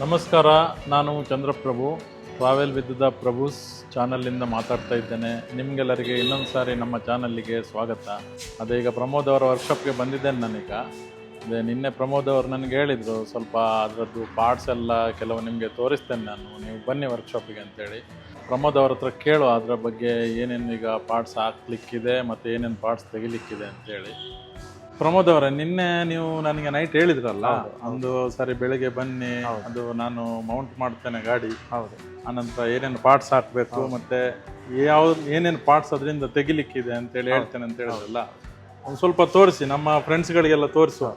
ನಮಸ್ಕಾರ, ನಾನು Chandraprabhu travel with the ಪ್ರಭುಸ್ ಚಾನಲಿಂದ ಮಾತಾಡ್ತಾ ಇದ್ದೇನೆ. ನಿಮಗೆಲ್ಲರಿಗೆ ಇನ್ನೊಂದು ಸಾರಿ ನಮ್ಮ ಚಾನಲ್ಲಿಗೆ ಸ್ವಾಗತ. ಅದೇ ಈಗ ಪ್ರಮೋದ್ ಅವರ ವರ್ಕ್ಶಾಪ್ಗೆ ಬಂದಿದ್ದೇನೆ ನಾನೀಗ. ಅದೇ ನಿನ್ನೆ ಪ್ರಮೋದ್ ಅವರು ನನಗೆ ಹೇಳಿದರು, ಸ್ವಲ್ಪ ಅದರದ್ದು ಪಾರ್ಟ್ಸ್ ಎಲ್ಲ ಕೆಲವು ನಿಮಗೆ ತೋರಿಸ್ತೇನೆ ನಾನು, ನೀವು ಬನ್ನಿ ವರ್ಕ್ಶಾಪಿಗೆ ಅಂತೇಳಿ. ಪ್ರಮೋದ್ ಅವ್ರ ಹತ್ರ ಕೇಳು ಅದರ ಬಗ್ಗೆ, ಏನೇನು ಈಗ ಪಾರ್ಟ್ಸ್ ಹಾಕ್ಲಿಕ್ಕಿದೆ ಮತ್ತು ಏನೇನು ಪಾರ್ಟ್ಸ್ ತೆಗಿಲಿಕ್ಕಿದೆ ಅಂತೇಳಿ. ಪ್ರಮೋದ್ ಅವರೇ, ನಿನ್ನೆ ನೀವು ನನಗೆ ನೈಟ್ ಹೇಳಿದ್ರಲ್ಲ, ಒಂದು ಸಾರಿ ಬೆಳಿಗ್ಗೆ ಬನ್ನಿ, ಅದು ನಾನು ಮೌಂಟ್ ಮಾಡ್ತೇನೆ ಗಾಡಿ. ಹೌದು. ಆನಂತರ ಏನೇನು ಪಾರ್ಟ್ಸ್ ಹಾಕಬೇಕು ಮತ್ತೆ ಏನೇನು ಪಾರ್ಟ್ಸ್ ಅದರಿಂದ ತೆಗಿಲಿಕ್ಕಿದೆ ಅಂತೇಳಿ ಹೇಳ್ತೇನೆ ಅಂತ ಹೇಳಿದ್ರಲ್ಲ, ಒಂದು ಸ್ವಲ್ಪ ತೋರಿಸಿ, ನಮ್ಮ ಫ್ರೆಂಡ್ಸ್ಗಳಿಗೆಲ್ಲ ತೋರಿಸುವ.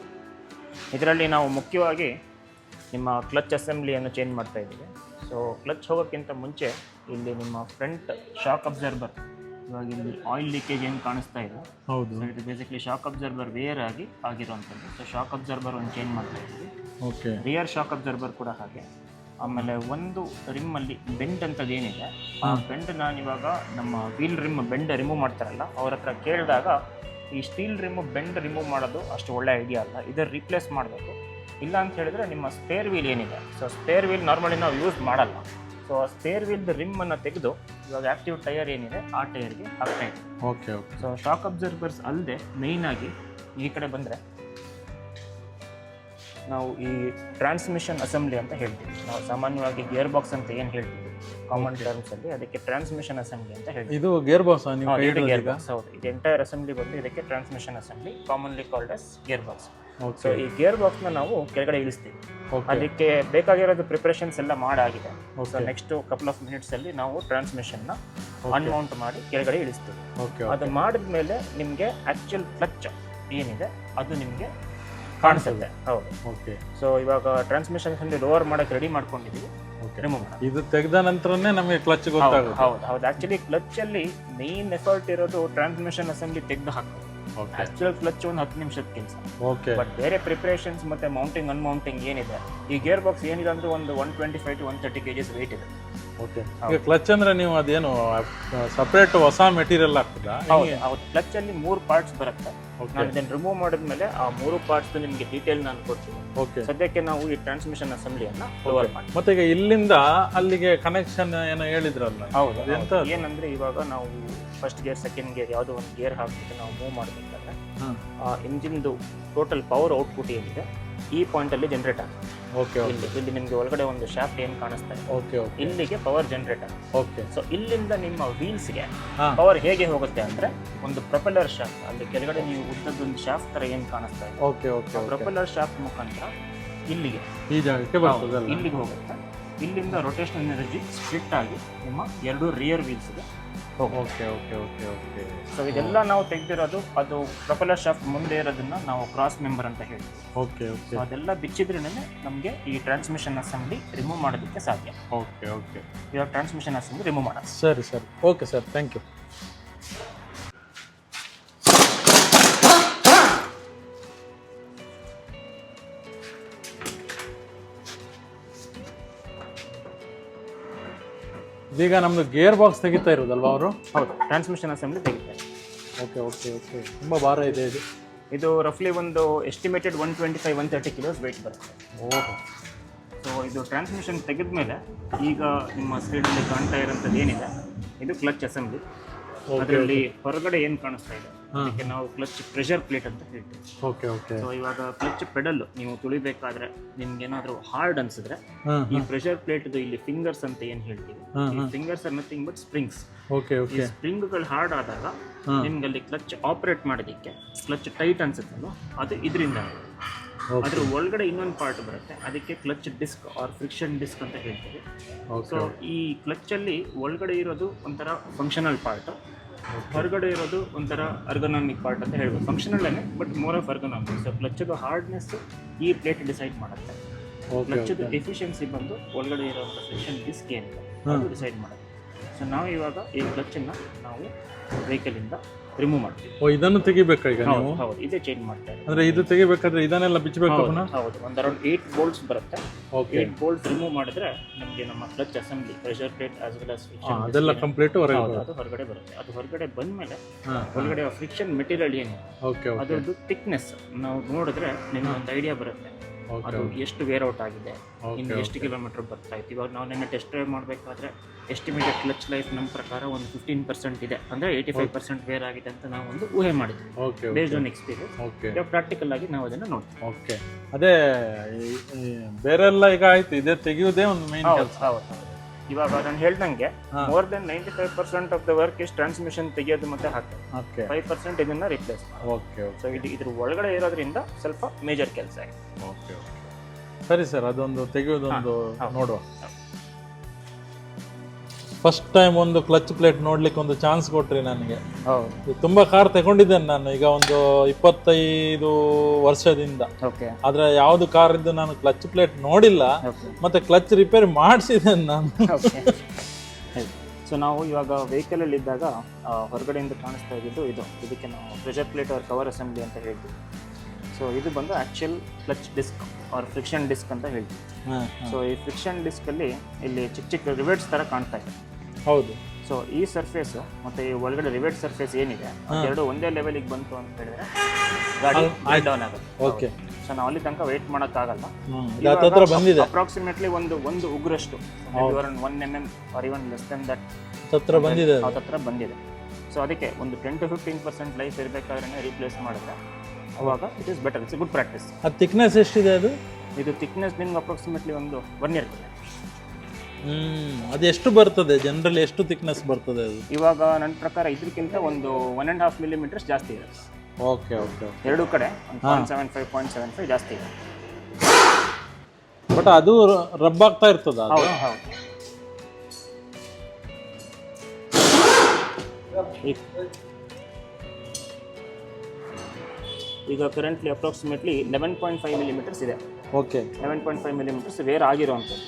ಇದರಲ್ಲಿ ನಾವು ಮುಖ್ಯವಾಗಿ ನಿಮ್ಮ ಕ್ಲಚ್ ಅಸೆಂಬ್ಲಿಯನ್ನು ಚೇಂಜ್ ಮಾಡ್ತಾ ಇದ್ದೀವಿ. ಸೊ ಕ್ಲಚ್ ಹೋಗೋಕ್ಕಿಂತ ಮುಂಚೆ ಇಲ್ಲಿ ನಿಮ್ಮ ಫ್ರಂಟ್ ಶಾಕ್ ಅಬ್ಸರ್ಬರ್, ಇವಾಗ ಇಲ್ಲಿ ಆಯಿಲ್ ಲೀಕೇಜ್ ಏನು ಕಾಣಿಸ್ತಾ ಇದೆ, ಹೌದು, ಇದು ಬೇಸಿಕ್ಲಿ ಶಾಕ್ ಅಬ್ಸರ್ಬರ್ ವೇರ್ ಆಗಿರುವಂಥದ್ದು. ಸೊ ಶಾಕ್ ಅಬ್ಸರ್ಬರ್ ಒಂದು ಚೇಂಜ್ ಮಾಡ್ತಾ ಇದ್ದೀವಿ. ಓಕೆ. ರಿಯರ್ ಶಾಕ್ ಅಬ್ಸರ್ಬರ್ ಕೂಡ ಹಾಗೆ. ಆಮೇಲೆ ಒಂದು ರಿಮ್ಮಲ್ಲಿ ಬೆಂಡ್ ಅಂತದ್ದು ಏನಿದೆ, ಆ ಬೆಂಡ್ ನಾನಿವಾಗ ನಮ್ಮ ವೀಲ್ ರಿಮ್ ಬೆಂಡ್ ರಿಮೂವ್ ಮಾಡ್ತಾರಲ್ಲ ಅವ್ರ ಹತ್ರ ಕೇಳಿದಾಗ, ಈ ಸ್ಟೀಲ್ ರಿಮ್ ಬೆಂಡ್ ರಿಮೂವ್ ಮಾಡೋದು ಅಷ್ಟು ಒಳ್ಳೆ ಐಡಿಯಾ ಅಲ್ಲ, ಇದರ ರಿಪ್ಲೇಸ್ ಮಾಡಬೇಕು. ಇಲ್ಲ ಅಂತ ಹೇಳಿದ್ರೆ ನಿಮ್ಮ ಸ್ಪೇರ್ ವೀಲ್ ಏನಿದೆ, ಸೊ ಸ್ಪೇರ್ ವೀಲ್ ನಾರ್ಮಲಿ ನಾವು ಯೂಸ್ ಮಾಡಲ್ಲ. ಸೊ ಆ ಸ್ಪೇರ್ ವೀಲ್ದು ರಿಮ್ಮನ್ನು ತೆಗೆದು ಇವಾಗ ಆ್ಯಕ್ಟಿವ್ ಟೈರ್ ಏನಿದೆ ಆ ಟೈರ್ಗೆ ಹಾಕ್ತಾ ಇದ್ದೀವಿ. Okay okay. ಸೊ ಶಾಕ್ ಅಬ್ಸರ್ಬರ್ಸ್ ಅಲ್ಲದೆ ಮೇಯ್ನಾಗಿ ಈ ಕಡೆ ಬಂದರೆ ನಾವು ಈ ಟ್ರಾನ್ಸ್ಮಿಷನ್ ಅಸೆಂಬ್ಲಿ ಅಂತ ಹೇಳ್ತೀವಿ. ನಾವು ಸಾಮಾನ್ಯವಾಗಿ ಗೇರ್ ಬಾಕ್ಸ್ ಅಂತ ಏನು ಹೇಳ್ತೀವಿ ಕಾಮನ್ ಟರ್ಮ್ಸಲ್ಲಿ, ಅದಕ್ಕೆ ಟ್ರಾನ್ಸ್ಮಿಷನ್ ಅಸೆಂಬ್ಲಿ ಅಂತ ಹೇಳ್ತೀವಿ. ಇದು ಗೇರ್ ಬಾಕ್ಸ್? ಗೇರ್ ಬಾಕ್ಸ್, ಹೌದು. ಇದು ಎಂಟೈರ್ ಅಸೆಂಬ್ಲಿ ಬಂದು ಇದಕ್ಕೆ transmission assembly, commonly called as gear box. So ಈ ಗೇರ್ ಬಾಕ್ಸ್ನ ನಾವು ಕೆಳಗಡೆ ಇಳಿಸ್ತೀವಿ. ಅದಕ್ಕೆ ಬೇಕಾಗಿರೋದು ಪ್ರಿಪರೇಷನ್ಸ್ ಎಲ್ಲ ಮಾಡಾಗಿದೆ. ಸೊ ನೆಕ್ಸ್ಟ್ ಕಪಲ್ ಆಫ್ ಮಿನಿಟ್ಸಲ್ಲಿ ನಾವು ಟ್ರಾನ್ಸ್ಮಿಷನ್ನ ಅನ್ಮೌಂಟ್ ಮಾಡಿ ಕೆಳಗಡೆ ಇಳಿಸ್ತೀವಿ. ಅದು ಮಾಡಿದ್ಮೇಲೆ ನಿಮಗೆ ಆ್ಯಕ್ಚುಯಲ್ ಕ್ಲಚ್ ಏನಿದೆ ಅದು ನಿಮಗೆ ಕಾಣಿಸುತ್ತೆ. ಹೌದು. ಓಕೆ. ಸೊ ಇವಾಗ ಟ್ರಾನ್ಸ್ಮಿಷನ್ ಅಸೆಂಬ್ಲಿ ಲೋವರ್ ಮಾಡೋಕ್ಕೆ ರೆಡಿ ಮಾಡ್ಕೊಂಡಿದ್ದೀವಿ. ರಿಮೂವ್ ಮಾಡಿ ಇದು ತೆಗೆದ ನಂತರನೇ ನಮಗೆ ಕ್ಲಚ್ ಗೊತ್ತಾಗುತ್ತೆ. ಹೌದು ಹೌದು. ಆ್ಯಕ್ಚುಲಿ ಕ್ಲಚ್ಚಲ್ಲಿ ಮೇನ್ ಎಫರ್ಟ್ ಇರೋದು ಟ್ರಾನ್ಸ್ಮಿಷನ್ ಅಸೆಂಬ್ಲಿ ತೆಗೆದು ಹಾಕೋದು. ಆಕ್ಚುಯಲ್ ಕ್ಲಚ್ ಒಂದು 10 ನಿಮಿಷದ ಕೆಲಸ. ಓಕೆ. ಬಟ್ ಬೇರೆ ಪ್ರಿಪರೇಷನ್ಸ್ ಮತ್ತೆ ಮೌಂಟಿಂಗ್ ಅನ್ಮೌಂಟಿಂಗ್ ಏನಿದೆ, ಈ ಗೇರ್ ಬಾಕ್ಸ್ ಏನಿದೆ ಅಂದ್ರೆ ಒಂದು 125 to 130 kgs ವೇಟ್ ಇದೆ. ಓಕೆ. ಈಗ ಕ್ಲಚ್ ಅಂದ್ರೆ ನೀವು ಅದೇನು ಸಪರೇಟ್ ಹೊಸ ಮೆಟೀರಿಯಲ್ ಹಾಕ್ತದಾ? ಹೌದು. ಕ್ಲಚ್ ಅಲ್ಲಿ 3 ಪಾರ್ಟ್ಸ್ ಬರುತ್ತೆ. ನಾನು ಇದನ್ನು ರಿಮೂವ್ ಮಾಡಿದ್ಮೇಲೆ ಆ 3 ಪಾರ್ಟ್ಸ್ ನಿಮಗೆ ಡೀಟೇಲ್ ನಾನು ಕೊಡ್ತೀನಿ. ಓಕೆ. ಸದ್ಯಕ್ಕೆ ನಾವು ಈ ಟ್ರಾನ್ಸ್ಮಿಷನ್ ಅಸೆಂಬ್ಲಿಯನ್ನ ಕವರ್ ಮಾಡಿ. ಮತ್ತೆ ಈಗ ಇಲ್ಲಿಂದ ಅಲ್ಲಿಗೆ ಕನೆಕ್ಷನ್ ಏನೋ ಹೇಳಿದ್ರಲ್ಲ, ಹೌದು. ಏನಂದ್ರೆ ಇವಾಗ ನಾವು ಫಸ್ಟ್ ಗೇರ್ ಸೆಕೆಂಡ್ ಗೇರ್ ಯಾವುದೋ ಒಂದು ಗೇರ್ ಹಾಕ್ಬಿಟ್ಟು ನಾವು ಮೂವ್ ಮಾಡಬೇಕಾದ್ರೆ ಆ ಇಂಜಿನ್ದು ಟೋಟಲ್ ಪವರ್ ಔಟ್ಪುಟ್ ಏನಿದೆ ಈ ಪಾಯಿಂಟ್ ಅಲ್ಲಿ ಜನರೇಟ್ ಆಗುತ್ತೆ. ಓಕೆ. ಇಲ್ಲಿ ನಿಮಗೆ ಒಳಗಡೆ ಒಂದು ಶಾಫ್ಟ್ ಏನು ಕಾಣಿಸ್ತಾ ಇದೆ, ಓಕೆ, ಇಲ್ಲಿಗೆ ಪವರ್ ಜನರೇಟ್ ಆಗುತ್ತೆ. ಓಕೆ. ಸೊ ಇಲ್ಲಿಂದ ನಿಮ್ಮ ವೀಲ್ಸ್ಗೆ ಪವರ್ ಹೇಗೆ ಹೋಗುತ್ತೆ ಅಂದ್ರೆ, ಒಂದು ಪ್ರೊಪೆಲ್ಲರ್ ಶಾಫ್ಟ್, ಅಲ್ಲಿ ಕೆಳಗಡೆ ನೀವು ಉದ್ದದೊಂದು ಶಾಫ್ಟ್ ತರ ಏನು ಕಾಣಿಸ್ತಾ ಇದೆ, ಓಕೆ ಓಕೆ, ಪ್ರೊಪೆಲ್ಲರ್ ಶಾಫ್ಟ್ ಮುಖಾಂತರ ಇಲ್ಲಿಗೆ ಈ ಜಾಗಕ್ಕೆ ಬರ್ತದೆ, ಇಲ್ಲಿಗೆ ಹೋಗುತ್ತೆ. ಇಲ್ಲಿಂದ ರೊಟೇಷನಲ್ ಎನರ್ಜಿ ಸ್ಪ್ಲಿಟ್ ಆಗಿ ನಿಮ್ಮ 2 ರಿಯರ್ ವೀಲ್ಸ್ಗೆ ಹೋಗುತ್ತೆ. Okay okay okay okay. So ಇದೆಲ್ಲ ನಾವು ತೆಗೆದಿರೋದು, ಅದು ಪ್ರೊಪೆಲ್ಲರ್ ಶಾಫ್ಟ್ ಮುಂದೆ ಇರೋದನ್ನ ನಾವು ಕ್ರಾಸ್ ಮೆಂಬರ್ ಅಂತ ಹೇಳ್ತೀವಿ. Okay okay. ಸೊ ಅದೆಲ್ಲ ಬಿಚ್ಚಿದ್ರೇನೆ ನಮಗೆ ಈ ಟ್ರಾನ್ಸ್ಮಿಷನ್ ಅಸೆಂಬ್ಲಿ ರಿಮೂವ್ ಮಾಡೋದಕ್ಕೆ ಸಾಧ್ಯ. Okay okay. ಇವಾಗ ಟ್ರಾನ್ಸ್ಮಿಷನ್ ಅಸೆಂಬ್ಲಿ ರಿಮೂವ್ ಮಾಡೋಣ. ಸರಿ ಸರಿ. Okay sir, thank you. ಇದೀಗ ನಮ್ದು ಗೇರ್ ಬಾಕ್ಸ್ ತೆಗಿತಾ ಇರೋದಲ್ವಾ ಅವರು? ಹೌದು. ಟ್ರಾನ್ಸ್ಮಿಷನ್ ಅಸೆಂಬ್ಲಿ ತೆಗಿತಾರೆ. Okay okay okay. ತುಂಬ ಭಾರ ಇದೆ ಇದು. ಇದು ರಫ್ಲಿ ಒಂದು ಎಸ್ಟಿಮೇಟೆಡ್ 125-130 kilos ವೆಯ್ಟ್ ಬರುತ್ತೆ. ಓಹೋ. ಸೊ ಇದು ಟ್ರಾನ್ಸ್ಮಿಷನ್ ತೆಗೆದ್ಮೇಲೆ ಈಗ ನಿಮ್ಮ ಸ್ಕ್ರೀನಲ್ಲಿ ಕಾಣ್ತಾ ಇರೋಂಥದ್ದು ಏನಿದೆ, ಇದು ಕ್ಲಚ್ ಅಸೆಂಬ್ಲಿ. ಅದರಲ್ಲಿ ಹೊರಗಡೆ ಏನು ಕಾಣಿಸ್ತಾ ಇದೆ ಅದಕ್ಕೆ ನಾವು ಕ್ಲಚ್ ಪ್ರೆಷರ್ ಪ್ಲೇಟ್ ಅಂತ ಹೇಳ್ತೀವಿ. Okay okay. ಸೊ ಇವಾಗ ಕ್ಲಚ್ ಪೆಡಲ್ ನೀವು ತುಳಿಬೇಕಾದ್ರೆ ನಿಮ್ಗೆ ಏನಾದರೂ ಹಾರ್ಡ್ ಅನ್ಸಿದ್ರೆ ಈ ಪ್ರೆಷರ್ ಪ್ಲೇಟ್ ಇಲ್ಲಿ ಫಿಂಗರ್ಸ್ ಅಂತ ಏನು ಹೇಳ್ತೀವಿ, ಈ fingers are nothing but springs. Okay okay. ಈ ಸ್ಪ್ರಿಂಗ್ಗಳು ಹಾರ್ಡ್ ಆದಾಗ ನಿಮ್ಗೆ ಅಲ್ಲಿ ಕ್ಲಚ್ ಆಪರೇಟ್ ಮಾಡೋದಕ್ಕೆ ಕ್ಲಚ್ ಟೈಟ್ ಅನ್ಸುತ್ತಲ್ಲ, ಅದು ಇದರಿಂದ. ಅದ್ರ ಒಳಗಡೆ ಇನ್ನೊಂದು ಪಾರ್ಟ್ ಬರುತ್ತೆ, ಅದಕ್ಕೆ clutch disc or friction disc ಅಂತ ಹೇಳ್ತೀವಿ. ಸೊ ಈ ಕ್ಲಚ್ಚಲ್ಲಿ ಒಳಗಡೆ ಇರೋದು ಒಂಥರ ಫಂಕ್ಷನಲ್ ಪಾರ್ಟ್, ಹೊರಗಡೆ ಇರೋದು ಒಂಥರ ಅರ್ಗನಾಮಿಕ್ ಪಾರ್ಟ್ ಅಂತ ಹೇಳ್ಬೋದು. ಫಂಕ್ಷನಲ್ಲೇ but more of ergonomic. So ಕ್ಲಚ್ಚದು ಹಾರ್ಡ್ನೆಸ್ ಈ ಪ್ಲೇಟ್ ಡಿಸೈಡ್ ಮಾಡುತ್ತೆ. ಕ್ಲಚ್ಚದು ಎಫಿಷಿಯನ್ಸಿ ಬಂದು ಒಳಗಡೆ ಇರೋಂಥ ಫ್ರಿಕ್ಷನ್ ಡಿಸ್ಕ್ ಏನಿದೆ ಅದು ಡಿಸೈಡ್ ಮಾಡುತ್ತೆ. ಸೊ ನಾವು ಇವಾಗ ಈ ಕ್ಲಚ್ಚನ್ನು ನಾವು ವೆಹಿಕಲಿಂದ ರಿಮೂವ್ ಮಾಡ್ತೀವಿ. ಓ, ಇದನ್ನು ತೆಗಿಬೇಕಾ ಈಗ ನೀವು? ಹೌದು, ಇದೇ ಚೇಂಜ್ ಮಾಡ್ತಾ ಇದ್ದೀವಿ. ಅಂದ್ರೆ ಇದು ತೆಗಿಬೇಕಾದ್ರೆ ಇದನ್ನೆಲ್ಲ ಬಿಚ್ಚಬೇಕು? ಹೌದು. ಒಂದು ಅರೌಂಡ್ 8 ಬೋಲ್ಟ್ಸ್ ಬರುತ್ತೆ. 8 ಬೋಲ್ಟ್ ರಿಮೂವ್ ಮಾಡಿದ್ರೆ ನಮಗೆ ನಮ್ಮ clutch assembly, pressure plate as well as friction ಅದೆಲ್ಲ ಕಂಪ್ಲೀಟ್ ಅದು ಹೊರಗಡೆ ಬರುತ್ತೆ. ಅದು ಹೊರಗಡೆ ಬಂದ್ಮೇಲೆ ಒಳಗಡೆ ಫ್ರಿಕ್ಷನ್ ಮೆಟೀರಿಯಲ್ ಏನಿದೆ ಅದರದ್ದು ಥಿಕ್ನೆಸ್ ನಾವು ನೋಡಿದ್ರೆ ನಿಮ್ಗೆ ಒಂದು ಐಡಿಯಾ ಬರುತ್ತೆ. ಅದು ಎಷ್ಟು ವೇರ್ ಔಟ್ ಆಗಿದೆ, ಇನ್ನು ಎಷ್ಟು ಕಿಲೋಮೀಟರ್ ಬರ್ತಾ ಇತ್ತು. ಇವಾಗ ನಾವು ನಿನ್ನೆ ಟೆಸ್ಟ್ ಡ್ರೈವ್ ಮಾಡಬೇಕಾದ್ರೆ ಎಸ್ಟಿಮೇಟೆಡ್ ಕ್ಲಚ್ ಲೈಫ್ ನಮ್ಮ ಪ್ರಕಾರ ಒಂದು 15% ಇದೆ, ಅಂದರೆ 85% ವೇರ್ ಆಗಿದೆ ಅಂತ ನಾವು ಒಂದು ಊಹೆ ಮಾಡಿದ್ವಿ ಬೇಸ್ಡ್ ಆನ್ ಎಕ್ಸ್ಪೀರಿಯನ್ಸ್. ಪ್ರಾಕ್ಟಿಕಲ್ ಆಗಿ ನಾವು ಅದನ್ನು ನೋಡ್ತೀವಿ. ಓಕೆ, ಅದೇ ಬೇರೆಲ್ಲ ಈಗ ಆಯ್ತು, ಇದೇ ತೆಗೆಯುವುದೇ ಒಂದು ಮೇನ್ ಕೆಲಸ. ಹೌದು, ಇವಾಗ ನಾನು ಹೇಳ್ದಂಗೆ more than 95% of the work is transmission ತೆಗೆಯೋದು ಮತ್ತೆ ಹಾಕ್ತಾರೆ. 5% ಇದನ್ನ ರಿಪ್ಲೇಸ್ ಮಾಡಿ. ಓಕೆ, ಸೊ ಇದ್ರ ಒಳಗಡೆ ಇರೋದ್ರಿಂದ ಸ್ವಲ್ಪ ಮೇಜರ್ ಕೆಲಸ ಆಗಿದೆ. ಓಕೆ, ಸರಿ ಸರ್, ಅದೊಂದು ತೆಗೆಯೋದೊಂದು ನೋಡುವ. ಫಸ್ಟ್ ಟೈಮ್ ಒಂದು ಕ್ಲಚ್ ಪ್ಲೇಟ್ ನೋಡ್ಲಿಕ್ಕೆ ಒಂದು ಚಾನ್ಸ್ ಕೊಟ್ರಿ ನನಗೆ. ತುಂಬಾ ಕಾರ್ ತಗೊಂಡಿದ್ದೇನೆ ನಾನು ಈಗ ಒಂದು 25 ವರ್ಷದಿಂದ. ಆದ್ರೆ ಯಾವ್ದು ಕಾರ್ ಇದ್ದು ನಾನು ಕ್ಲಚ್ ಪ್ಲೇಟ್ ನೋಡಿಲ್ಲ, ಮತ್ತೆ ಕ್ಲಚ್ ರಿಪೇರಿ ಮಾಡಿಸಿದ್ದೇನೆ ನಾನು. ಸೊ ನಾವು ಇವಾಗ ವೆಹಿಕಲ್ ಅಲ್ಲಿ ಇದ್ದಾಗ ಹೊರಗಡೆಯಿಂದ ಕಾಣಿಸ್ತಾ ಇದ್ದು ಇದಕ್ಕೆ ನಾವು ಪ್ರೆಷರ್ ಪ್ಲೇಟ್ ಅವ್ರ ಕವರ್ ಅಸೆಂಬ್ಲಿ ಅಂತ ಹೇಳ್ತೀವಿ. ಸೊ ಇದು ಬಂದು actual clutch disc or friction disc ಅಂತ ಹೇಳ್ತೀವಿ. ಸೊ ಈ ಫ್ರಿಕ್ಷನ್ ಡಿಸ್ಕ್ ಅಲ್ಲಿ ಇಲ್ಲಿ ಚಿಕ್ಕ ಚಿಕ್ಕ ರಿವೆಟ್ಸ್ ತರ ಕಾಣ್ತಾ ಇದೆ. ಹೌದು. ಸೊ ಈ ಸರ್ಫೇಸ್ ಮತ್ತೆ ಈ ಒಳಗಡೆ ರಿವೆಟ್ ಸರ್ಫೇಸ್ ಏನಿದೆ ಎರಡು ಒಂದೇ ಲೆವೆಲಿಗೆ ಬಂತು ಅಂತ ಹೇಳಿದ್ರೆ ಗಾಡಿ ಡೌನ್ ಆಗುತ್ತೆ. ಓಕೆ. ಸೊ ನಾವು ಅಲ್ಲಿ ತನಕ ವೆಯ್ಟ್ ಮಾಡೋಕ್ಕಾಗಲ್ಲ. ಅಪ್ರಾಕ್ಸಿಮೇಟ್ಲಿ ಒಂದು ಉಗ್ರಷ್ಟು 1 mm or even less than that ಹತ್ರ ಬಂದಿದೆ. ಸೊ ಅದಕ್ಕೆ ಒಂದು 10 to 15% ಲೈಫ್ ಇರಬೇಕಾದ್ರೆ ರೀಪ್ಲೇಸ್ ಮಾಡಿದ್ರೆ ಅವಾಗ it is better. It's good practice. ಅದು ಥಿಕ್ನೆಸ್ ಎಷ್ಟಿದೆ? ಇದು ಥಿಕ್ನೆಸ್ ನಿಮ್ಗೆ ಅಪ್ರಾಕ್ಸಿಮೇಟ್ಲಿ ಒಂದು 1 year. ಅದು ಎಷ್ಟು ಬರ್ತದೆ ಜನರಲಿ? ಎಷ್ಟು ಥಿಕ್ನೆಸ್ ಬರ್ತದೆ ಅದು? ಇವಾಗ ನನ್ನ ಪ್ರಕಾರ ಇದಕ್ಕಿಂತ ಒಂದು 1.5 millimeters ಜಾಸ್ತಿ ಇದೆ. Okay okay. ಎರಡು ಕಡೆ 0.75 ಜಾಸ್ತಿ ಇದೆ. ಬಟ್ ಅದು ರಬ್ ಆಗ್ತಾ ಇರ್ತದ? ಹೌದು. ಈಗ ಕರೆಂಟ್ಲಿ ಅಪ್ರಾಕ್ಸಿಮೇಟ್ಲಿ 11.5 millimeters ಇದೆ. ಓಕೆ. 11.5 millimeters ವೇರ್ ಆಗಿರೋವಂಥದ್ದು.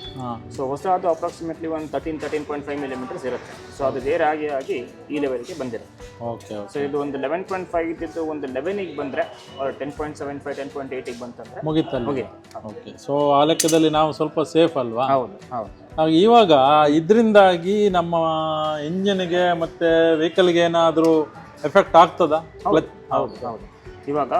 ಸೊ ಹೊಸದು ಅಪ್ರಾಕ್ಸಿಮೇಟ್ಲಿ ಒಂದು 13.5 millimeters ಇರುತ್ತೆ. ಸೊ ಅದು ವೇರ್ ಆಗಿ ಈ ಲೆವೆಲ್ಗೆ ಬಂದಿದೆ. ಓಕೆ. ಸೊ ಇದು ಒಂದು 11.5 ಇದ್ದಿದ್ದು ಒಂದು 11ಗೆ ಬಂದರೆ 10.75 10.8ಗೆ ಬಂತಂದ್ರೆ ಮುಗಿತಲ್ಲ. ಓಕೆ. ಸೊ ಆ ಲೆಕ್ಕದಲ್ಲಿ ನಾವು ಸ್ವಲ್ಪ ಸೇಫ್ ಅಲ್ವಾ? ಹೌದು. ಇವಾಗ ಇದರಿಂದಾಗಿ ನಮ್ಮ ಇಂಜಿನ್ಗೆ ಮತ್ತೆ ವೆಹಿಕಲ್ಗೆ ಏನಾದರೂ ಎಫೆಕ್ಟ್ ಆಗ್ತದಾ? ಹೌದು. ಇವಾಗ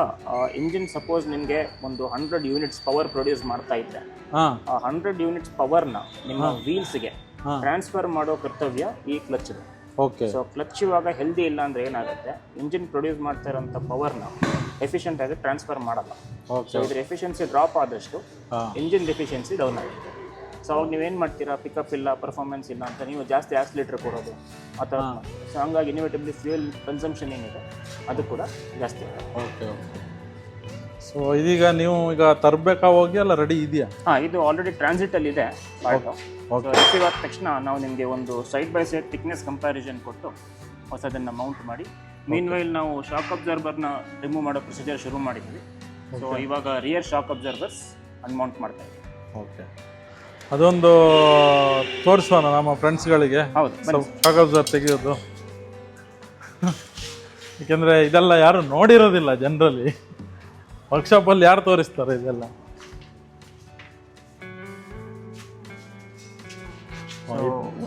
ಇಂಜಿನ್ ಸಪೋಸ್ ನಿಮಗೆ ಒಂದು 100 units ಪವರ್ ಪ್ರೊಡ್ಯೂಸ್ ಮಾಡ್ತಾ ಇದ್ರೆ ಆ 100 units ಪವರ್ನ ನಿಮ್ಮ ವೀಲ್ಸ್ಗೆ ಟ್ರಾನ್ಸ್ಫರ್ ಮಾಡೋ ಕರ್ತವ್ಯ ಈ ಕ್ಲಚ್ ಇದೆ. ಓಕೆ. ಸೊ ಕ್ಲಚ್ ಇವಾಗ ಹೆಲ್ದಿ ಇಲ್ಲ ಅಂದ್ರೆ ಏನಾಗುತ್ತೆ, ಇಂಜಿನ್ ಪ್ರೊಡ್ಯೂಸ್ ಮಾಡ್ತಾ ಇರೋಂಥ ಪವರ್ನ ಎಫಿಷಿಯಂಟ್ ಆಗಿ ಟ್ರಾನ್ಸ್ಫರ್ ಮಾಡಲ್ಲ. ಸೊ ಇದ್ರ ಎಫಿಷಿಯನ್ಸಿ ಡ್ರಾಪ್ ಆದಷ್ಟು ಇಂಜಿನ್ ಎಫಿಷಿಯನ್ಸಿ ಡೌನ್ ಆಗುತ್ತೆ. ಸೊ ಅವಾಗ ನೀವೇನು ಮಾಡ್ತೀರಾ, ಪಿಕಪ್ ಇಲ್ಲ, ಪರ್ಫಾರ್ಮೆನ್ಸ್ ಇಲ್ಲ ಅಂತ ನೀವು ಜಾಸ್ತಿ ಆಕ್ಸಿಲೇಟರ್ ಕೊಡೋದು ಅಥವಾ ಸೊ ಹಂಗಾಗಿ ಇನ್ವಿಟೇಬ್ಲಿ ಫ್ಯೂಯಲ್ ಕನ್ಸಂಪ್ಷನ್ ಏನಿದೆ ಅದು ಕೂಡ ಜಾಸ್ತಿ. ಓಕೆ. ಸೊ ಇದೀಗ ನೀವು ಈಗ ತರಬೇಕಾ ಹೋಗಿ ಅಲ್ಲ ರೆಡಿ ಇದೆಯಾ? ಇದು ಆಲ್ರೆಡಿ ಟ್ರಾನ್ಸಿಟಲ್ಲಿ ಇದೆ ಪಾರ್ಟು. ರಿಸೀವ್ ಆದ ತಕ್ಷಣ ನಾವು ನಿಮಗೆ ಒಂದು side by side thickness comparison ಕೊಟ್ಟು ಹೊಸದನ್ನು ಮೌಂಟ್ ಮಾಡಿ, ಮೀನ್ ವೈಲ್ ನಾವು ಶಾಕ್ ಅಬ್ಸರ್ಬರ್ನ ರಿಮೂವ್ ಮಾಡೋ ಪ್ರೊಸೀಜರ್ ಶುರು ಮಾಡಿದ್ವಿ. ಸೊ ಇವಾಗ ರಿಯರ್ ಶಾಕ್ ಅಬ್ಸರ್ಬರ್ಸ್ ಅನ್ಮೌಂಟ್ ಮಾಡ್ತಾ ಇದ್ದೀವಿ. ಓಕೆ. ಅದೊಂದು ತೋರಿಸೋಣ ನಮ್ಮ ಫ್ರೆಂಡ್ಸ್ಗಳಿಗೆ. ಶಾಕ್ ಅಬ್ಸರ್ವರ್ ತೆಗೆಯೋದು, ಯಾಕೆಂದರೆ ಇದೆಲ್ಲ ಯಾರು ನೋಡಿರೋದಿಲ್ಲ ಜನರಲಿ. ವರ್ಕ್ಶಾಪಲ್ಲಿ ಯಾರು ತೋರಿಸ್ತಾರೆ ಇದೆಲ್ಲ?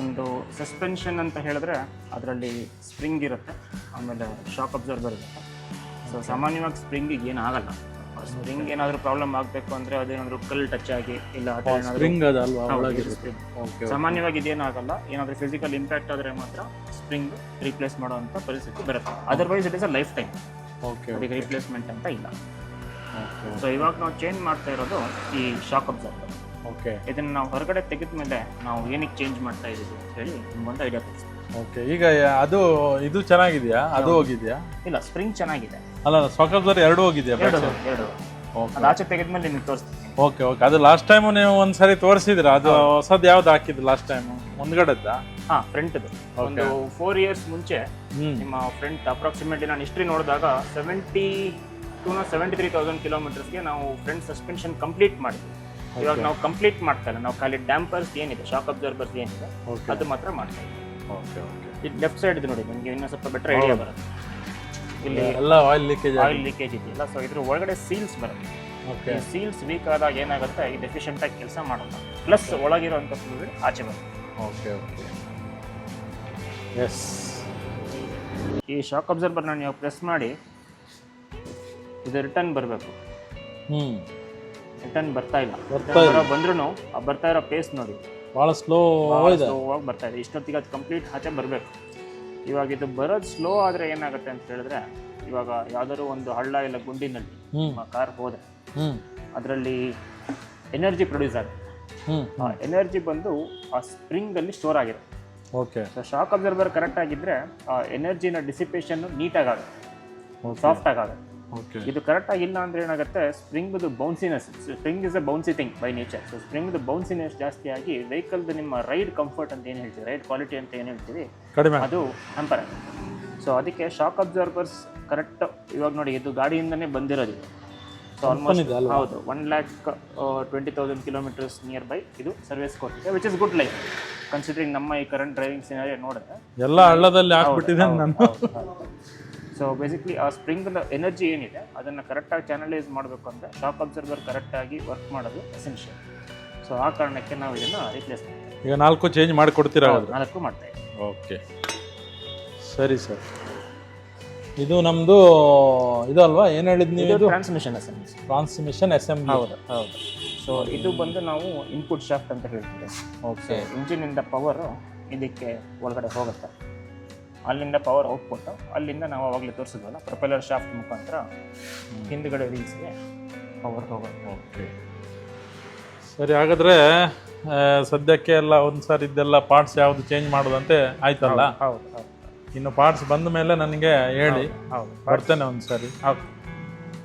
ಒಂದು ಸಸ್ಪೆನ್ಷನ್ ಅಂತ ಹೇಳಿದ್ರೆ ಅದರಲ್ಲಿ ಸ್ಪ್ರಿಂಗ್ ಇರುತ್ತೆ, ಆಮೇಲೆ ಶಾಕ್ ಅಬ್ಸರ್ವರ್ ಇರುತ್ತೆ. ಸೊ ಸಾಮಾನ್ಯವಾಗಿ ಸ್ಪ್ರಿಂಗಿಗೆ ಏನಾಗಲ್ಲ. ಸ್ಪ್ರಿಂಗ್ ಏನಾದರೂ ಪ್ರಾಬ್ಲಮ್ ಆಗಬೇಕು ಅಂದರೆ ಅದೇನಾದರೂ ಕಲ್ಲು ಟಚ್ ಆಗಿ ಇಲ್ಲ ಸಾಮಾನ್ಯವಾಗಿ ಇದೇನಾಗಲ್ಲ. ಏನಾದರೂ ಫಿಸಿಕಲ್ ಇಂಪ್ಯಾಕ್ಟ್ ಆದರೆ ಮಾತ್ರ ಸ್ಪ್ರಿಂಗ್ ರಿಪ್ಲೇಸ್ ಮಾಡುವಂಥ ಪರಿಸ್ಥಿತಿ ಬರುತ್ತೆ. Otherwise it is a life time. ಅದಕ್ಕೆ ರಿಪ್ಲೇಸ್ಮೆಂಟ್ ಅಂತ ಇಲ್ಲ. ಸೊ ಇವಾಗ ನಾವು ಚೇಂಜ್ ಮಾಡ್ತಾ ಇರೋದು ಈ ಶಾಕ್ ಅಬ್ಸರ್ವರ್. ಓಕೆ. ಇದನ್ನು ನಾವು ಹೊರಗಡೆ ತೆಗೆದ ಮೇಲೆ ನಾವು ಏನಕ್ಕೆ ಚೇಂಜ್ ಮಾಡ್ತಾ ಇದ್ದೀವಿ ಅಂತ ಹೇಳಿ ನಿಮ್ಗೊಂದು ಐಡಿಯಾ ಕೊಡ್ತೀವಿ. ಓಕೆ. ಈಗ ಇದು ಚೆನ್ನಾಗಿದೆಯಾ? ಅದು ಹೋಗಿದೆಯಾ? ಇಲ್ಲ, ಸ್ಪ್ರಿಂಗ್ ಚೆನ್ನಾಗಿದೆ. ಅಲ್ಲ, ಶಾಕ್ ಅಬ್ಸರ್ವರ್ ಎರಡು ಹೋಗಿದೆಯಾ? ಎರಡು. ಅದು ಆಚೆ ತೆಗೆದ್ಮೇಲೆ ನಿಮ್ಗೆ ತೋರಿಸ್ತೀನಿ. ಓಕೆ. ಅದು ಲಾಸ್ಟ್ ಟೈಮ್ ನೀವು ಒಂದ್ಸರಿ ತೋರಿಸಿದ್ರ? ಅದು ಹೊಸದು ಯಾವ್ದು ಹಾಕಿದ್ದು ಲಾಸ್ಟ್ ಟೈಮ್? ಮುಂದ್ಗಡೆದ? ಫ್ರಂಟ್ದು. ಒಂದು 4 years ಮುಂಚೆ ನಿಮ್ಮ ಫ್ರಂಟ್ ಅಪ್ರಾಕ್ಸಿಮೇಟ್ಲಿ ನಾನು ಹಿಸ್ಟ್ರಿ ನೋಡಿದಾಗ 73,000 kilometers ನಾವು ಫ್ರಂಟ್ ಸಸ್ಪೆನ್ಷನ್ ಕಂಪ್ಲೀಟ್ ಮಾಡಿದ್ವಿ. ಇವಾಗ ನಾವು ಕಂಪ್ಲೀಟ್ ಮಾಡ್ತಾ ಇಲ್ಲ, ನಾವು ಖಾಲಿ ಡ್ಯಾಂಪರ್ಸ್ ಏನಿದೆ, ಶಾಕ್ ಅಬ್ಸರ್ಬರ್ಸ್ ಏನಿದೆ ಅದು ಮಾತ್ರ ಮಾಡ್ತಾ ಇದ್ದೀವಿ. ಇದು ಲೆಫ್ಟ್ ಸೈಡ್ ಇದೆ ನೋಡಿ, ನಿಮಗೆ ಇನ್ನೂ ಸ್ವಲ್ಪ ಬೆಟರ್ ಐಡಿಯಾ ಬರುತ್ತೆ. ಇಲ್ಲಿ ಎಲ್ಲ ಆಯಿಲ್ ಲೀಕೇಜ್ ಇದೆಯಲ್ಲ, ಸೊ ಇದ್ರ ಒಳಗಡೆ ಸೀಲ್ಸ್ ಬರುತ್ತೆ. ಈ ಸೀಲ್ಸ್ ವೀಕ್ ಆದಾಗ ಏನಾಗುತ್ತೆ, ಇದು ಎಫಿಷಿಯಂಟ್ ಆಗಿ ಕೆಲಸ ಮಾಡಲ್ಲ. ಪ್ಲಸ್ ಒಳಗಿರೋಂಥ ಫ್ಲೂಯಿಡ್ ಆಚೆ ಬರುತ್ತೆ. ಎಸ್. ಈ ಶಾಕ್ ಅಬ್ಸರ್ಬರ್ನ ನೀವು ಪ್ರೆಸ್ ಮಾಡಿ ಇದು ರಿಟರ್ನ್ ಬರಬೇಕು. ರಿಟರ್ನ್ ಬರ್ತಾ ಇಲ್ಲ. ಬಂದ್ರೂ ಬರ್ತಾ ಇರೋ ಪೇಸ್ ನೋಡಿ ಭಾಳ ಸ್ಲೋ ಇದೆ. ಸ್ಲೋವಾಗಿ ಬರ್ತಾ ಇದೆ. ಇಷ್ಟೊತ್ತಿಗೆ ಅದು ಕಂಪ್ಲೀಟ್ ಆಚೆ ಬರಬೇಕು. ಇವಾಗ ಇದು ಬರೋದು ಸ್ಲೋ ಆದರೆ ಏನಾಗುತ್ತೆ ಅಂತ ಹೇಳಿದ್ರೆ, ಇವಾಗ ಯಾವ್ದಾದ್ರು ಒಂದು ಹಳ್ಳ ಇಲ್ಲ ಗುಂಡಿನಲ್ಲಿ ಕಾರ್ ಹೋದ್ರೆ ಅದರಲ್ಲಿ ಎನರ್ಜಿ ಪ್ರೊಡ್ಯೂಸ್ ಆಗುತ್ತೆ. ಆ ಎನರ್ಜಿ ಬಂದು ಆ ಸ್ಪ್ರಿಂಗ್ ಅಲ್ಲಿ ಸ್ಟೋರ್ ಆಗಿರುತ್ತೆ. Okay. So shock observer correct ಆಗಿದ್ರೆ ಆ ಎನರ್ಜಿನ ಡಿಸಿಪೇಷನ್ ನೀಟಾಗಿ ಆಗುತ್ತೆ, ಸಾಫ್ಟ್ ಆಗುತ್ತೆ. ಇದು ಕರೆಕ್ಟ್ ಆಗಿಲ್ಲ ಅಂದ್ರೆ ಏನಾಗುತ್ತೆ, spring bounciness, spring is a bouncy thing by nature. So spring bounciness ಜಾಸ್ತಿ ಆಗಿ ವೆಹಿಕಲ್ದು ನಿಮ್ಮ ರೈಡ್ ಕಂಫರ್ಟ್ ಅಂತ ಏನು ಹೇಳ್ತೀವಿ, ರೈಡ್ ಕ್ವಾಲಿಟಿ ಅಂತ ಏನು ಹೇಳ್ತೀವಿ, ಅದು ಹ್ಯಾಂಪರ್ ಆಗುತ್ತೆ. ಸೊ ಅದಕ್ಕೆ ಶಾಕ್ ಅಬ್ಸರ್ವರ್ಸ್ ಕರೆಕ್ಟ್ ಇವಾಗ ನೋಡಿ, ಇದು ಗಾಡಿಯಿಂದನೇ ಬಂದಿರೋದು. ಸೊ ಆಲ್ಮೋಸ್ಟ್ ಹೌದು 1,20,000 ಕಿಲೋಮೀಟರ್ಸ್ ನಿಯರ್ ಬೈ ಇದು ಸರ್ವಿಸ್ ಕೊಟ್ಟಿದೆ, which is good life considering ನಮ್ಮ ಈ ಕರೆಂಟ್ ಡ್ರೈವಿಂಗ್ ಸಿನಾರಿಯೋ ನೋಡಿದ್ರೆ ಎಲ್ಲ ಹಳ್ಳದಲ್ಲಿ ಹಾಕ್ಬಿಟ್ಟಿದೆ ನಾನು. ಸೊ ಬೇಸಿಕ್ಲಿ ಆ ಸ್ಪ್ರಿಂಗ್ ಎನರ್ಜಿ ಏನಿದೆ ಅದನ್ನು ಕರೆಕ್ಟಾಗಿ ಚಾನಲೈಸ್ ಮಾಡಬೇಕು ಅಂದರೆ ಶಾಕ್ ಅಬ್ಸರ್ವರ್ ಕರೆಕ್ಟಾಗಿ ವರ್ಕ್ ಮಾಡೋದು ಎಸೆನ್ಷಿಯಲ್. ಸೊ ಆ ಕಾರಣಕ್ಕೆ ನಾವು ಇದನ್ನು ರಿಪ್ಲೇಸ್ ಮಾಡ್ತೀವಿ. ಈಗ 4 ಚೇಂಜ್ ಮಾಡಿಕೊಡ್ತೀರಾ? 4 ಮಾಡ್ತಾ ಇದ್ದೀವಿ. ಓಕೆ, ಸರಿ ಸರ್. ಇದು ನಮ್ಮದು ಇದು ಅಲ್ವಾ, ಏನು ಹೇಳಿದ್ದು ನೀವು? ಇದು ಟ್ರಾನ್ಸ್ಮಿಷನ್ ಅಸೆಂಬ್ಲಿ. ಹೌದು. ಸೊ ಇದು ಬಂದು ನಾವು ಇನ್ಪುಟ್ ಶಾಫ್ಟ್ ಅಂತ ಹೇಳ್ತೀವಿ. ಓಕೆ. ಇಂಜಿನಿಂದ ಪವರು ಇದಕ್ಕೆ ಒಳಗಡೆ ಹೋಗುತ್ತೆ, ಅಲ್ಲಿಂದ ಪವರ್ ಔಟ್ಪುಟ್, ಅಲ್ಲಿಂದ ನಾವು ಅವಾಗಲೇ ತೋರಿಸಿದ್ವಲ್ಲ ಪ್ರೊಪೆಲ್ಲರ್ ಶಾಫ್ಟ್ ಮುಖಾಂತರ ಹಿಂದ್ಗಡೆ ವೀಲ್ಸ್ಗೆ ಪವರ್ ಹೋಗುತ್ತೆ. ಓಕೆ, ಸರಿ. ಹಾಗಾದರೆ ಸದ್ಯಕ್ಕೆ ಎಲ್ಲ ಒಂದು ಸಾರಿ ಇದೆಲ್ಲ ಪಾರ್ಟ್ಸ್ ಯಾವುದು ಚೇಂಜ್ ಮಾಡೋದಂತೆ ಆಯ್ತಲ್ಲ? ಹೌದು. ಇನ್ನು ಪಾರ್ಟ್ಸ್ ಬಂದ ಮೇಲೆ ನನಗೆ ಹೇಳಿ, ಬರ್ತೇನೆ ಒಂದು ಸಾರಿ. ಹೌದು,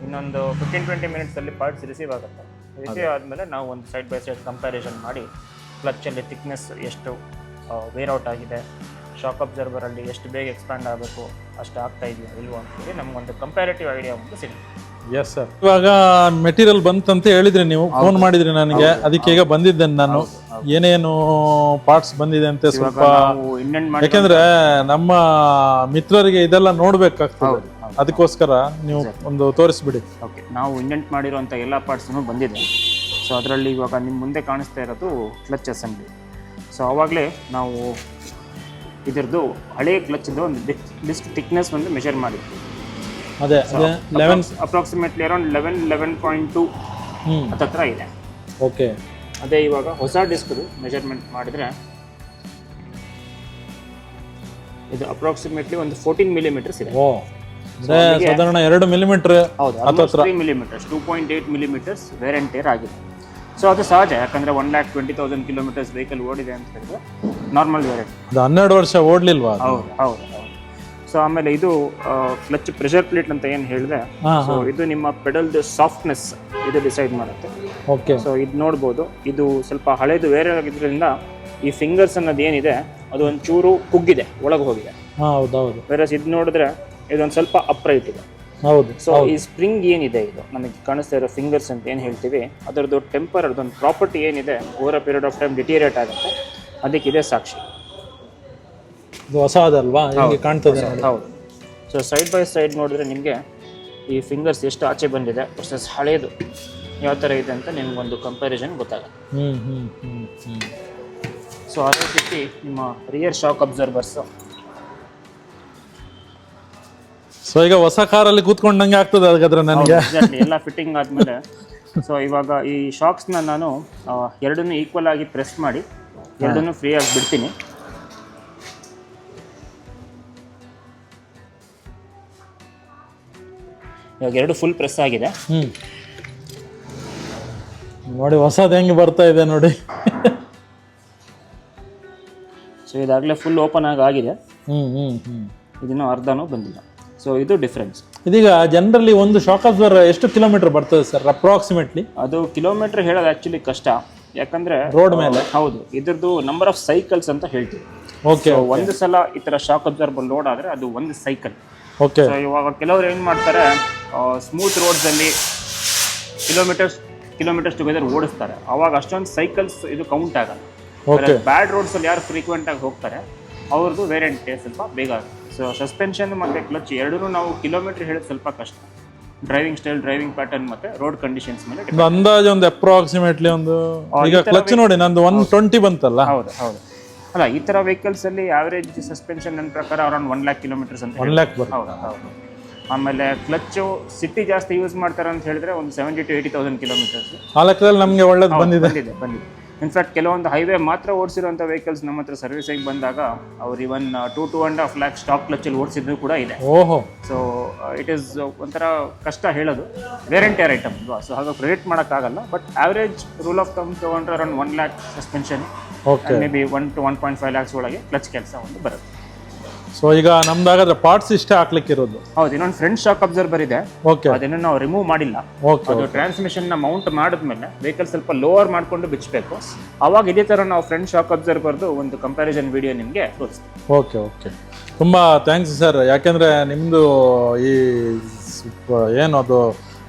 ಇನ್ನೊಂದು 15-20 ಮಿನಿಟ್ಸಲ್ಲಿ ಪಾರ್ಟ್ಸ್ ರಿಸೀವ್ ಆಗುತ್ತೆ. ರಿಸೀವ್ ಆದಮೇಲೆ ನಾವು ಒಂದು ಸೈಡ್ ಬೈ ಸೈಡ್ ಕಂಪ್ಯಾರಿಸನ್ ಮಾಡಿ ಕ್ಲಚ್ಚಲ್ಲಿ ಥಿಕ್ನೆಸ್ ಎಷ್ಟು ವೇರ್ ಔಟ್ ಆಗಿದೆ, ಶಾಕ್ ಅಬ್ಸರ್ವರಲ್ಲಿ ಎಷ್ಟು ಬೇಗ ಎಕ್ಸ್ಪ್ಯಾಂಡ್ ಆಗಬೇಕು, ಅಷ್ಟು ಆಗ್ತಾ ಇದೆಯಾ ಇಲ್ವೋ ಅಂತೇಳಿ ನಮಗೊಂದು ಕಂಪ್ಯಾರಿಟಿವ್ ಐಡಿಯಾ ಒಂದು ಸಿಗುತ್ತೆ. Yes sir. ಇವಾಗ ಮೆಟೀರಿಯಲ್ ಬಂತಂತ ಹೇಳಿದ್ರಿ, ನೀವು ಫೋನ್ ಮಾಡಿದ್ರಿ ನನಗೆ, ಅದಕ್ಕೆ ಈಗ ಬಂದಿದ್ದೇನೆ ನಾನು. ಏನೇನು ಪಾರ್ಟ್ಸ್ ಬಂದಿದೆ ಅಂತ ಸ್ವಲ್ಪ, ಯಾಕೆಂದ್ರೆ ನಮ್ಮ ಮಿತ್ರರಿಗೆ ಇದೆಲ್ಲ ನೋಡ್ಬೇಕಾಗ್ತದೆ, ಅದಕ್ಕೋಸ್ಕರ ನೀವು ಒಂದು ತೋರಿಸ್ಬಿಡಿ. ಓಕೆ, ನಾವು ಇಂಡೆಂಟ್ ಮಾಡಿರುವಂಥ ಎಲ್ಲ ಪಾರ್ಟ್ಸ್ನು ಬಂದಿದೆ. ಸೊ ಅದರಲ್ಲಿ ಇವಾಗ ನಿಮ್ಮ ಮುಂದೆ ಕಾಣಿಸ್ತಾ ಇರೋದು ಕ್ಲಚ್ ಅಸೆಂಬ್ಲಿ. ಸೊ ಆವಾಗಲೇ ನಾವು ಇದರದ್ದು ಹಳೆಯ ಕ್ಲಚ್ದು ಒಂದು ಡಿಸ್ಕ್ ಥಿಕ್ನೆಸ್ ಒಂದು ಮೆಷರ್ ಮಾಡಿದ್ವಿ. ಅದೇ ಅಪ್ರಾಕ್ಸಿಮೇಟ್ಲಿ ಅರೌಂಡ್ 11.2 ಹತ್ರ ಇದೆ. ಓಕೆ. ಅದೇ ಇವಾಗ ಹೊಸ ಡಿಸ್ಕ್ದು ಮೆಜರ್ಮೆಂಟ್ ಮಾಡಿದ್ರೆ ಇದು ಅಪ್ರಾಕ್ಸಿಮೇಟ್ಲಿ ಒಂದು 14 ಮಿಲಿಮೀಟರ್ಸ್ ಇದೆ. ಸಾಧಾರಣ 2 ಮಿಲಿಮೀಟರ್. ಹೌದು, 3 millimetres, 2.8 millimetres wear and tear ಆಗಿದೆ. ಸೊ ಅದು ಸಹಜ, ಯಾಕಂದರೆ 1,20,000 ಕಿಲೋಮೀಟರ್ಸ್ ವೆಹಿಕಲ್ ಓಡಿದೆ ಅಂತ ಹೇಳಿದ್ರೆ ನಾರ್ಮಲ್ ವೇರಿಯಂಟ್. 12 ವರ್ಷ ಓಡಲಿಲ್ವಾ? ಹೌದು. ಸೊ ಆಮೇಲೆ ಇದು ಕ್ಲಚ್ ಪ್ರೆಷರ್ ಪ್ಲೇಟ್ ಅಂತ ಏನು ಹೇಳಿದೆ, ಸೊ ಇದು ನಿಮ್ಮ ಪೆಡಲ್ದು ಸಾಫ್ಟ್ನೆಸ್ ಇದು ಡಿಸೈಡ್ ಮಾಡುತ್ತೆ. ಓಕೆ. ಸೊ ಇದು ನೋಡ್ಬೋದು, ಇದು ಸ್ವಲ್ಪ ಹಳೇದು ವೇರ್ ಆಗಿದ್ರಿಂದ ಈ ಫಿಂಗರ್ಸ್ ಅನ್ನೋದು ಏನಿದೆ ಅದು ಒಂಚೂರು ಕುಗ್ಗಿದೆ, ಒಳಗೆ ಹೋಗಿದೆ. ಹೌದೌದು. ವೇರಸ್ ಇದು ನೋಡಿದ್ರೆ ಇದೊಂದು ಸ್ವಲ್ಪ ಅಪ್ರೈಟ್ ಇದೆ. ಹೌದು. ಸೊ ಈ ಸ್ಪ್ರಿಂಗ್ ಏನಿದೆ, ಇದು ನಮಗೆ ಕಾಣಿಸ್ತಾ ಇರೋ ಫಿಂಗರ್ಸ್ ಅಂತ ಏನು ಹೇಳ್ತೀವಿ, ಅದರದ್ದು ಟೆಂಪರ್, ಅದೊಂದು ಪ್ರಾಪರ್ಟಿ ಏನಿದೆ over a period of time deteriorate ಆಗುತ್ತೆ. ಅದಕ್ಕಿದೆ ಸಾಕ್ಷಿ. ಇದು ಹೊಸದಲ್ವಾ, ಹೇಗೆ ಕಾಣ್ತದೆ? ಹೌದು. ಸೊ ಸೈಡ್ ಬೈ ಸೈಡ್ ನೋಡಿದ್ರೆ ನಿಮಗೆ ಈ ಫಿಂಗರ್ಸ್ ಎಷ್ಟು ಆಚೆ ಬಂದಿದೆ ವರ್ಸಸ್ ಹಳೇದು ಯಾವ ಥರ ಇದೆ ಅಂತ ನಿಮ್ಗೊಂದು ಕಂಪ್ಯಾರಿಸನ್ ಗೊತ್ತಾಗುತ್ತೆ. ಸೊ ಅದೇ ರೀತಿ ನಿಮ್ಮ ರಿಯರ್ ಶಾಕ್ ಅಬ್ಸರ್ವರ್ಸು. ಸೊ ಈಗ ಹೊಸ ಕಾರಲ್ಲಿ ಕೂತ್ಕೊಂಡಂಗೆ ಆಗ್ತದೆ ಹಾಗಾದ್ರೆ ನನಗೆ. ಎಲ್ಲ ಫಿಟ್ಟಿಂಗ್ ಆದಮೇಲೆ ಸೊ ಇವಾಗ ಈ ಶಾಕ್ಸ್ನ ನಾನು ಎರಡನ್ನೂ ಈಕ್ವಲ್ ಆಗಿ ಪ್ರೆಸ್ ಮಾಡಿ ಎರಡನ್ನೂ ಫ್ರೀ ಆಗಿ ಬಿಡ್ತೀನಿ. ಇವಾಗ ಎರಡು ಫುಲ್ ಪ್ರೆಸ್ ಆಗಿದೆ ನೋಡಿ, ಹೊಸದು ಹೆಂಗೆ ಬರ್ತಾ ಇದೆ ನೋಡಿ. ಸೊ ಇದಾಗಲೇ ಫುಲ್ ಓಪನ್ ಆಗಿದೆ, ಇದನ್ನು ಅರ್ಧನೂ ಬಂದಿಲ್ಲ. ಸೊ ಇದು ಡಿಫ್ರೆನ್ಸ್. ಇದೀಗ ಜನರಲಿ ಒಂದು ಶಾಕ್ ಅಬ್ಸರ್ವರ್ ಎಷ್ಟು ಕಿಲೋಮೀಟರ್ ಬರ್ತದೆ ಸರ್ ಅಪ್ರಾಕ್ಸಿಮೇಟ್ಲಿ? ಅದು ಕಿಲೋಮೀಟರ್ ಹೇಳೋದು ಆ್ಯಕ್ಚುಲಿ ಕಷ್ಟ, ಯಾಕಂದ್ರೆ ರೋಡ್ ಮೇಲೆ. ಹೌದು, ಇದ್ರದ್ದು ನಂಬರ್ ಆಫ್ ಸೈಕಲ್ಸ್ ಅಂತ ಹೇಳ್ತೀವಿ. ಓಕೆ. ಒಂದು ಸಲ ಈ ಥರ ಶಾಕ್ ಅಬ್ಸರ್ವರ್ ಲೋಡ್ ಆದರೆ ಅದು ಒಂದು ಸೈಕಲ್. ಓಕೆ. ಸೊ ಇವಾಗ ಕೆಲವರು ಏನು ಮಾಡ್ತಾರೆ, ಸ್ಮೂತ್ ರೋಡ್ಸಲ್ಲಿ ಕಿಲೋಮೀಟರ್ಸ್ ಟುಗೆದರ್ ಓಡಿಸ್ತಾರೆ, ಅವಾಗ ಅಷ್ಟೊಂದು ಸೈಕಲ್ಸ್ ಇದು ಕೌಂಟ್ ಆಗಲ್ಲ. ಬ್ಯಾಡ್ ರೋಡ್ಸಲ್ಲಿ ಯಾರು ಫ್ರೀಕ್ವೆಂಟ್ ಆಗಿ ಹೋಗ್ತಾರೆ ಅವ್ರದ್ದು ವೇರಿಯಂಟ್ ಸ್ವಲ್ಪ ಬೇಗ ಆಗುತ್ತೆ. ಸೊ ಸಸ್ಪೆನ್ಷನ್ ಮತ್ತು ಕ್ಲಚ್ ಎರಡೂ ನಾವು ಕಿಲೋಮೀಟರ್ ಹೇಳೋದು ಸ್ವಲ್ಪ ಕಷ್ಟ. ಡ್ರೈವಿಂಗ್ ಸ್ಟೈಲ್, ಡ್ರೈವಿಂಗ್ ಪ್ಯಾಟರ್ನ್ ಮತ್ತೆ ರೋಡ್ ಕಂಡೀಷನ್ಸ್ ಮೇಲೆ ಅಂದಾಜು ಒಂದು ಅಪ್ರಾಕ್ಸಿಮೇಟ್ಲಿ ಒಂದು. ಈಗ ಕ್ಲಚ್ ನೋಡಿ ನಂದು 120 ಬಂತಲ್ಲ. ಹೌದು. ಅಲ್ಲ, ಈ ಥರ ವೆಹಿಕಲ್ಸ್ ಅಲ್ಲಿ ಆವರೇಜ್ ಸಸ್ಪೆನ್ಷನ್ ನನ್ನ ಪ್ರಕಾರ ಅರೌಂಡ್ 1 lakh ಕಿಲೋಮೀಟರ್ಸ್ ಅಂತ. 1 lakh ಹೌದು. ಆಮೇಲೆ ಕ್ಲಚ್ಚು ಸಿಟಿ ಜಾಸ್ತಿ ಯೂಸ್ ಮಾಡ್ತಾರೆ ಅಂತ ಹೇಳಿದ್ರೆ ಒಂದು 70,000 to 80,000 ಕಿಲೋಮೀಟರ್ಸ್ ಆ ಲೆಕ್ಕದಲ್ಲಿ ನಮಗೆ ಒಳ್ಳೇದು ಬಂದಿದೆ. ಬಂದಿದೆ. ಇನ್ಫ್ಯಾಕ್ಟ್ ಕೆಲವೊಂದು ಹೈವೇ ಮಾತ್ರ ಓಡಿಸಿರುವಂಥ ವೆಹಿಕಲ್ಸ್ ನಮ್ಮ ಹತ್ರ ಸರ್ವಿಸಿಗೆ ಬಂದಾಗ ಅವ್ರು ಇವನ್ 2.5 lakh ಸ್ಟಾಕ್ ಕ್ಲಚ್ಚಲ್ಲಿ ಓಡಿಸಿದ್ರು ಕೂಡ ಇದೆ. ಓಹೋ. ಸೊ ಇಟ್ ಈಸ್ ಒಂಥರ ಕಷ್ಟ ಹೇಳೋದು, ವೇರ್ ಆ್ಯಂಡ್ ಟೇರ್ ಐಟಮ್ ಅಲ್ವಾ, ಸೊ ಹಾಗಾಗಿ ಪ್ರೆಡಿಕ್ಟ್ ಮಾಡೋಕ್ಕಾಗಲ್ಲ. But average rule of thumb ತಗೊಂಡ್ರೆ around 1 lakh suspension, maybe 1 to 1.5 lakhs ಒಳಗೆ ಕ್ಲಚ್ ಕೆಲಸ ಒಂದು ಬರುತ್ತೆ. ಸೊ ಈಗ ನಮ್ದಾಗಾದ್ರೆ ಪಾರ್ಟ್ಸ್ ಇಷ್ಟೇ ಹಾಕ್ಲಿಕ್ಕೆ ಇರೋದು. ಹೌದು, ಇನ್ನೊಂದು ಫ್ರಂಟ್ ಶಾಕ್ ಅಬ್ಸರ್ವರ್ ಇದೆ, ಓಕೆ, ಅದನ್ನು ನಾವು ರಿಮೂವ್ ಮಾಡಿಲ್ಲ. ಅದು ಟ್ರಾನ್ಸ್ಮಿಷನ್ ನ ಮೌಂಟ್ ಮಾಡಿದ್ಮೇಲೆ ವೆಹಿಕಲ್ ಸ್ವಲ್ಪ ಲೋವರ್ ಮಾಡ್ಕೊಂಡು ಬಿಚ್ಚಬೇಕು. ಅವಾಗ ಇದೇ ತರ ನಾವು ಫ್ರಂಟ್ ಶಾಕ್ ಅಬ್ಸರ್ವರ್ದು ಒಂದು ಕಂಪ್ಯಾರಿಸನ್ ವಿಡಿಯೋ ನಿಮಗೆ ತೋರಿಸ್ತೀವಿ. ಓಕೆ ಓಕೆ, ತುಂಬಾ ಥ್ಯಾಂಕ್ಸ್ ಸರ್. ಯಾಕೆಂದ್ರೆ ನಿಮ್ದು ಈ ಏನು ಅದು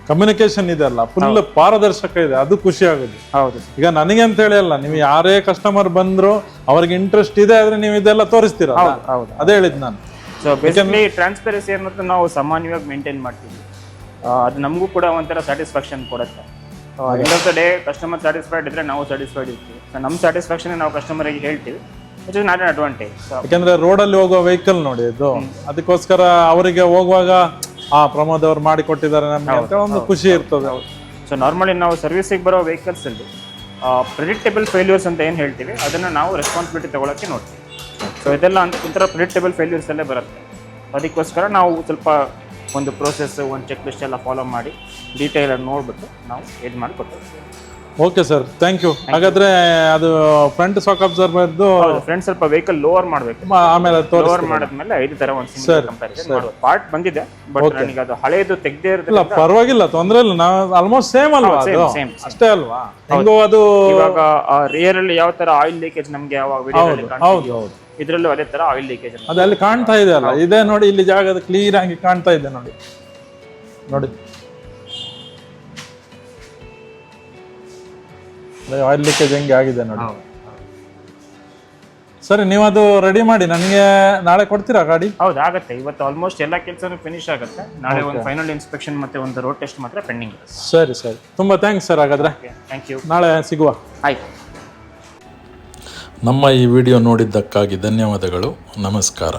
ಕಮ್ಯುನಿಕೇಶನ್ ಇದೆ ಅಲ್ಲ, ಫುಲ್ ಪಾರದರ್ಶಕ ಇದೆ, ಅದು ಖುಷಿ ಆಗುದು. ಹೌದು, ಈಗ ನನಗೆ ಅಂತ ಹೇಳಿ ಅಲ್ಲ, ನೀವು ಯಾರೇ ಕಸ್ಟಮರ್ ಬಂದ್ರು ಅವ್ರಿಗೆ ಇಂಟ್ರೆಸ್ಟ್ ಇದೆ ಆದ್ರೆ ನೀವು ಇದೆಲ್ಲ ತೋರಿಸ್ತೀರಾ. ಅದೇ ಹೇಳಿದ್ ನಾನು. ಸೊ ಬೇಸಿಕಲಿ ಟ್ರಾನ್ಸ್ಪರೆನ್ಸಿ ಅನ್ನೋದು ನಾವು ಸಾಮಾನ್ಯವಾಗಿ ಮೇಂಟೈನ್ ಮಾಡ್ತೀವಿ. ಅದು ನಮಗೂ ಕೂಡ ಒಂಥರ ಸ್ಯಾಟಿಸ್ಫ್ಯಾಕ್ಷನ್ ಕೊಡುತ್ತೆ. End of the day customer satisfied ಇದ್ರೆ ನಾವು ಸ್ಯಾಟಿಸ್ಫೈಡ್ ಇರ್ತೀವಿ. ಸೊ ನಮ್ಮ ಸ್ಯಾಟಿಸ್ಫ್ಯಾಕ್ಷನ್ ನಾವು ಕಸ್ಟಮರ್ಗೆ ಹೇಳ್ತೀವಿ, it is not an advantage. ಯಾಕಂದ್ರೆ ರೋಡಲ್ಲಿ ಹೋಗುವ ವೆಹಿಕಲ್ ನೋಡಿ ಇದು, ಅದಕ್ಕೋಸ್ಕರ ಅವರಿಗೆ ಹೋಗುವಾಗ ಪ್ರಮೋದ್ ಅವ್ರು ಮಾಡಿ ಕೊಟ್ಟಿದ್ದಾರೆ ನಮಗೆ ಅಂತ ಒಂದು ಖುಷಿ ಇರ್ತದೆ. ಸೊ ನಾರ್ಮಲಿ ನಾವು ಸರ್ವಿಸಿಗೆ ಬರೋ ವೆಹಿಕಲ್ಸ್ ಅಲ್ಲಿ ಪ್ರೆಡಿಕ್ಟೇಬಲ್ ಫೇಲ್ಯೂರ್ಸ್ ಅಂತ ಏನು ಹೇಳ್ತೀವಿ ಅದನ್ನು ನಾವು ರೆಸ್ಪಾನ್ಸಿಬಿಲಿಟಿ ತಗೊಳಕ್ಕೆ ನೋಡ್ತೀವಿ. ಸೊ ಇದೆಲ್ಲ ಒಂಥರ ಪ್ರೆಡಿಕ್ಟೇಬಲ್ ಫೇಲ್ಯೂರ್ಸ್ ಅಲ್ಲೇ ಬರುತ್ತೆ. ಅದಕ್ಕೋಸ್ಕರ ನಾವು ಸ್ವಲ್ಪ ಒಂದು ಪ್ರೋಸೆಸ್, ಒಂದು ಚೆಕ್ ಲಿಸ್ಟ್ ಎಲ್ಲ ಫಾಲೋ ಮಾಡಿ ಡೀಟೇಲ್ ಆಗಿ ನೋಡ್ಬಿಟ್ಟು ನಾವು ಇದು ಮಾಡಿ ಕೊಡ್ತೀವಿ. Okay sir, thank you. ಹಾಗಾದ್ರೆ ಅದು ಫ್ರಂಟ್ ಶಾಕ್ ಅಬ್ಸರ್ವರ್ದು ಫ್ರಂಟ್ ಸ್ವಲ್ಪ ವೆಹಿಕಲ್ ಲೋವರ್ ಮಾಡಬೇಕು, ಆಮೇಲೆ ಲೋವರ್ ಮಾಡಿದ್ಮೇಲೆ ಐದು ತರ ಒಂದು ಸಿಂಗಲ್ ಕಂಪ್ಯಾರಿಸನ್ ಮಾಡುವ ಪಾರ್ಟ್ ಬಂದಿದೆ. ಬಟ್ ನನಗೆ ಅದು ಹಳೆಯದು ತೆಗ್ದೇ ಇಲ್ಲ, ಪರವಾಗಿಲ್ಲ, ತೊಂದರೆ ಇಲ್ಲ. ನಾವು ಆಲ್ಮೋಸ್ಟ್ ಸೇಮ್ ಅಲ್ವಾ, ಸೇಮ್ ಅಷ್ಟೇ ಅಲ್ವಾ? ಹೆಂಗೋ ಅದು ಇವಾಗ ರಿಯರ್ ಅಲ್ಲಿ ಯಾವ ತರ ಆಯಿಲ್ ಲೀಕೇಜ್ ನಮ್ಗೆ ಯಾವಾಗ ವಿಡಿಯೋದಲ್ಲಿ ಕಾಣ್ತಿದೆಯೋ ಇದ್ರಲ್ಲೂ ಅದೇ ತರ ಆಯಿಲ್ ಲೀಕೇಜ್ ಅದು ಅಲ್ಲಿ ಕಾಣ್ತಾ ಇದೆ ಅಲ್ಲ, ಇದೇ ನೋಡಿ, ಇಲ್ಲಿ ಜಾಗದ ಕ್ಲಿಯರ್ ಆಗಿ ಕಾಣ್ತಾ ಇದೆ ನೋಡಿ. ನೋಡಿ ಆಯಿಲ್ ಲೀಕೇಜ್ ಹೆಂಗೆ ಆಗಿದೆ ನೋಡಿ. ಸರಿ, ನೀವು ಅದು ರೆಡಿ ಮಾಡಿ ನನಗೆ ನಾಳೆ ಕೊಡ್ತೀರಾ ಗಾಡಿ? ಹೌದು, ಆಗುತ್ತೆ. ಇವತ್ತು ಆಲ್ಮೋಸ್ಟ್ ಎಲ್ಲ ಕೆಲಸನೂ ಫಿನಿಶ್ ಆಗುತ್ತೆ. ನಾಳೆ ಒಂದು ಫೈನಲ್ ಇನ್ಸ್ಪೆಕ್ಷನ್ ಮತ್ತೆ ಒಂದು ರೋಡ್ ಟೆಸ್ಟ್ ಮಾತ್ರ ಪೆಂಡಿಂಗ್ ಇದೆ. ಸರಿ ಸರಿ, ತುಂಬಾ ಥ್ಯಾಂಕ್ಸ್ ಸರ್. ಹಾಗಾದ್ರೆ ಥ್ಯಾಂಕ್ ಯು, ನಾಳೆ ಸಿಗುವ. ಆಯ್ತು. ನಮ್ಮ ಈ ವಿಡಿಯೋ ನೋಡಿದ್ದಕ್ಕಾಗಿ ಧನ್ಯವಾದಗಳು. ನಮಸ್ಕಾರ.